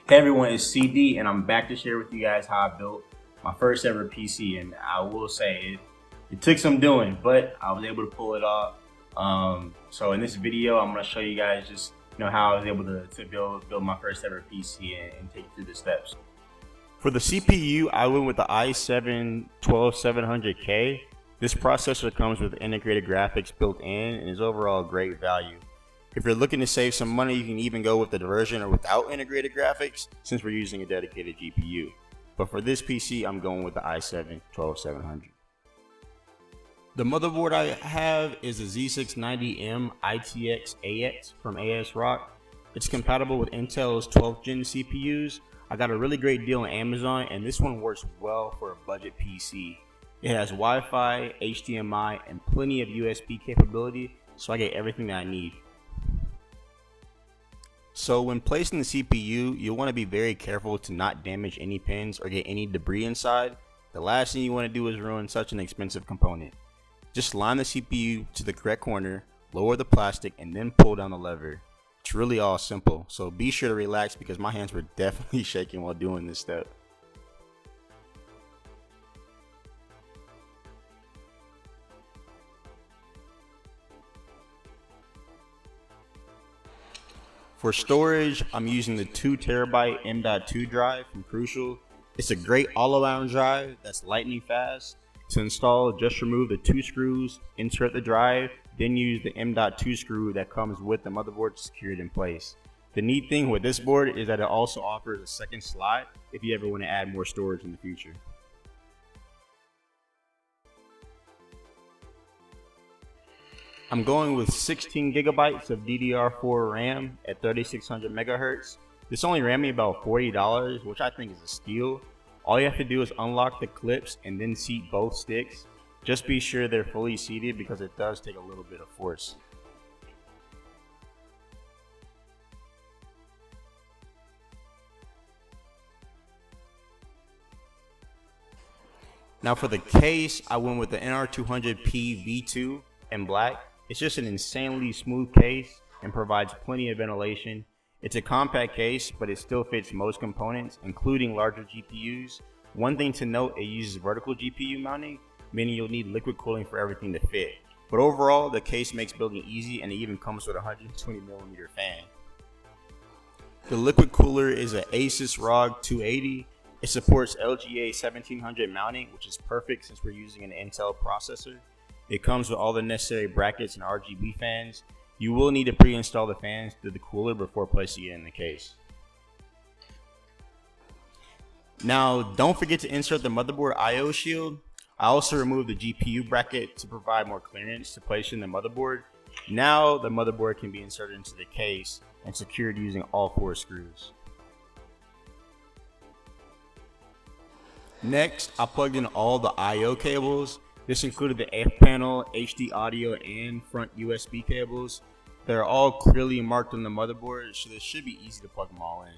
Hey everyone, it's CD and I'm back to share with you guys how I built my first ever PC. And I will say it took some doing, but I was able to pull it off. So in this video, I'm going to show you guys just how I was able to build my first ever PC and take you through the steps. For the CPU, I went with the i7-12700K. This processor comes with integrated graphics built in and is overall great value. If you're looking to save some money, you can even go with the version or without integrated graphics since we're using a dedicated GPU. But for this PC, I'm going with the i7-12700. The motherboard I have is a Z690M ITX AX from ASRock. It's compatible with Intel's 12th gen CPUs. I got a really great deal on Amazon and this one works well for a budget PC. It has Wi-Fi, HDMI, and plenty of USB capability, so I get everything that I need. So when placing the CPU, you'll want to be very careful to not damage any pins or get any debris inside. The last thing you want to do is ruin such an expensive component. Just line the CPU to the correct corner, lower the plastic, and then pull down the lever. It's really all simple, so be sure to relax because my hands were definitely shaking while doing this step. For storage, I'm using the 2TB M.2 drive from Crucial. It's a great all-around drive that's lightning fast. To install, just remove the 2 screws, insert the drive, then use the M.2 screw that comes with the motherboard to secure it in place. The neat thing with this board is that it also offers a second slot if you ever want to add more storage in the future. I'm going with 16 gigabytes of DDR4 RAM at 3600 megahertz. This only ran me about $40, which I think is a steal. All you have to do is unlock the clips and then seat both sticks. Just be sure they're fully seated because it does take a little bit of force. Now for the case, I went with the NR200P V2 in black. It's just an insanely smooth case and provides plenty of ventilation. It's a compact case, but it still fits most components, including larger GPUs. One thing to note, it uses vertical GPU mounting, meaning you'll need liquid cooling for everything to fit. But overall, the case makes building easy and it even comes with a 120mm fan. The liquid cooler is an Asus ROG 280. It supports LGA 1700 mounting, which is perfect since we're using an Intel processor. It comes with all the necessary brackets and RGB fans. You will need to pre-install the fans to the cooler before placing it in the case. Now, don't forget to insert the motherboard I/O shield. I also removed the GPU bracket to provide more clearance to place in the motherboard. Now, the motherboard can be inserted into the case and secured using all 4 screws. Next, I plugged in all the I/O cables. This included the F panel, HD audio, and front USB cables. They're all clearly marked on the motherboard, so this should be easy to plug them all in.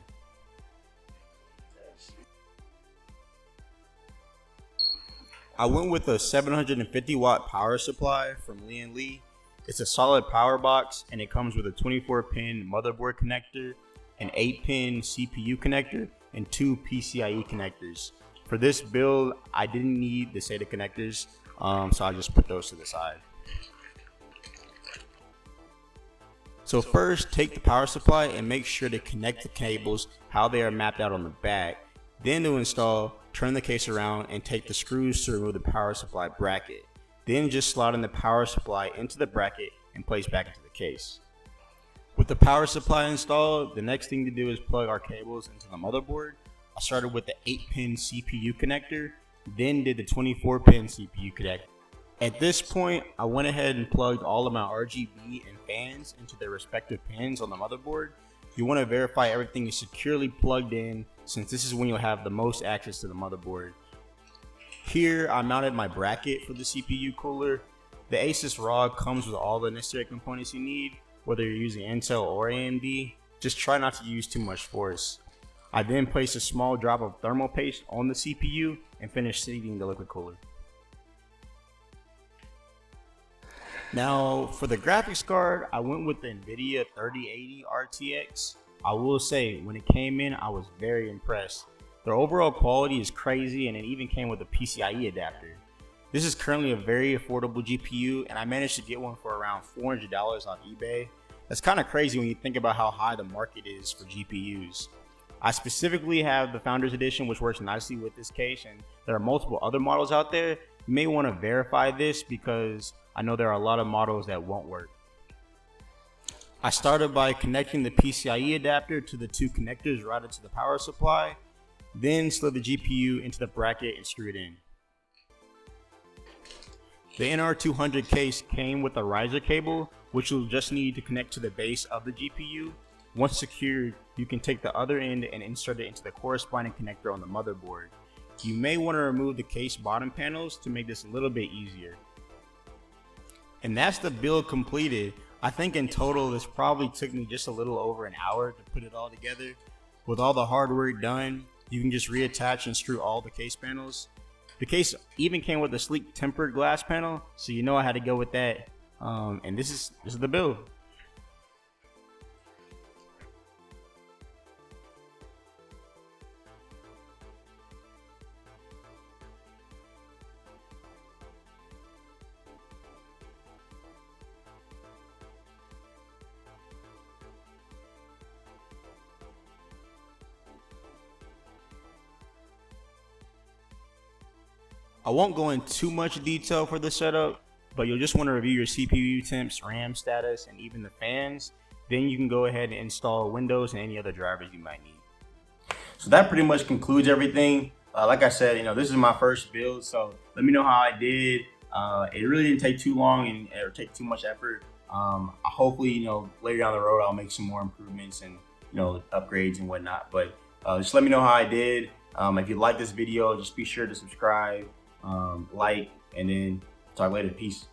I went with a 750 watt power supply from Lee. It's a solid power box and it comes with a 24-pin motherboard connector, an 8-pin CPU connector, and 2 PCIe connectors. For this build, I didn't need the SATA connectors, so I just put those to the side. So first, take the power supply and make sure to connect the cables how they are mapped out on the back. Then to install, turn the case around and take the screws to remove the power supply bracket. Then just slot in the power supply into the bracket and place back into the case. With the power supply installed, the next thing to do is plug our cables into the motherboard. I started with the 8-pin CPU connector, then did the 24-pin CPU connector. At this point, I went ahead and plugged all of my RGB and fans into their respective pins on the motherboard. You want to verify everything is securely plugged in, since this is when you'll have the most access to the motherboard. Here I mounted my bracket for the CPU cooler. The Asus ROG comes with all the necessary components you need, whether you're using Intel or AMD. Just try not to use too much force. I then placed a small drop of thermal paste on the CPU and finished seating the liquid cooler. Now for the graphics card, I went with the NVIDIA 3080 RTX. I will say, when it came in, I was very impressed. Their overall quality is crazy, and it even came with a PCIe adapter. This is currently a very affordable GPU, and I managed to get one for around $400 on eBay. That's kind of crazy when you think about how high the market is for GPUs. I specifically have the Founders Edition, which works nicely with this case, and there are multiple other models out there. You may want to verify this because I know there are a lot of models that won't work. I started by connecting the PCIe adapter to the two connectors routed to the power supply, then slid the GPU into the bracket and screwed it in. The NR200 case came with a riser cable, which you'll just need to connect to the base of the GPU. Once secured, you can take the other end and insert it into the corresponding connector on the motherboard. You may want to remove the case bottom panels to make this a little bit easier. And that's the build completed. I think in total this probably took me just a little over an hour to put it all together. With all the hard work done, you can just reattach and screw all the case panels. The case even came with a sleek tempered glass panel, so you know I had to go with that. And this is the build. I won't go into too much detail for the setup, but you'll just want to review your CPU temps, RAM status, and even the fans. Then you can go ahead and install Windows and any other drivers you might need. So that pretty much concludes everything. Like I said, this is my first build, so let me know how I did. It really didn't take too long or take too much effort. Hopefully, later down the road, I'll make some more improvements and upgrades and whatnot. But just let me know how I did. If you like this video, just be sure to subscribe, like, and then talk later. Peace.